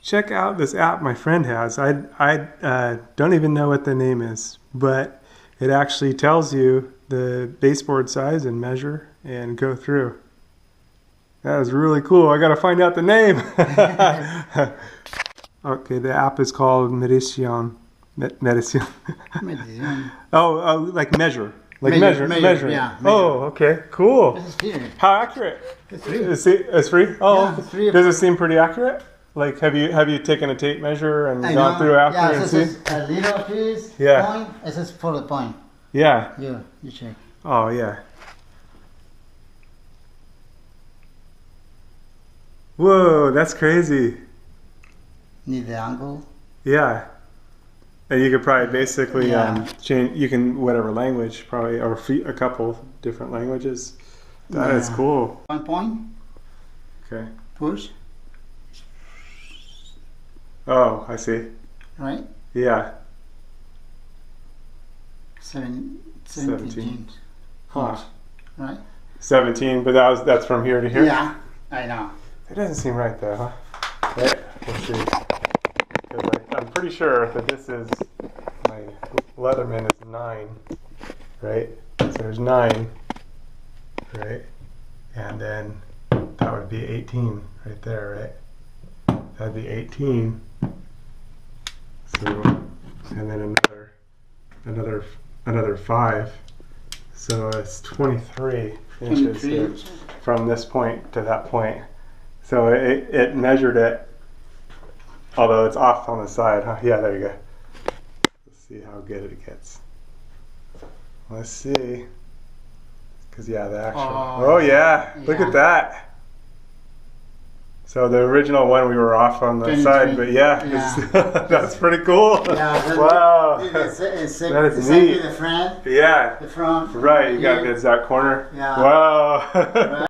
Check out this app my friend has. I don't even know what the name is, but it actually tells you the baseboard size and measure and go through. That was really cool. I gotta find out the name. Okay, the app is called Medition. Medition. Oh, like measure. Like measure. Yeah, measure. Oh, okay, cool. This is free. How accurate? It's free. It's free? Oh, Yeah, it's free. Does it seem pretty accurate? Like, have you taken a tape measure and gone through after yeah, and so see? a little piece, Yeah. point, this is for the point. Yeah. You check. Oh, yeah. Whoa, that's crazy. Need the angle. Yeah. And you could probably basically Yeah. change. You can whatever language probably, or a couple different languages. That is cool. 1 point, Okay. push, Oh, I see. right? Yeah. 17 17. inches, Huh. right? 17, but that's from here to here. Yeah, I know. It doesn't seem right though, huh? Right? Let's see. 'Cause I'm pretty sure that this is my Leatherman is 9, right? So there's 9, right? And then that would be 18 right there, right? That'd be 18. So, and then another 5. So it's 23 inches 23 here inches. from this point to that point. So it measured it, although it's off on the side, huh? Yeah, there you go. Let's see how good it gets. Let's see. Because, yeah, the actual... Oh, yeah. Look at that. So the original one, we were off on the 23. side, but yeah, Yeah. that's pretty cool. Yeah, Wow. It's That is exactly neat. the front. Yeah. The front. Right, you got the exact corner. Yeah. Wow. Right.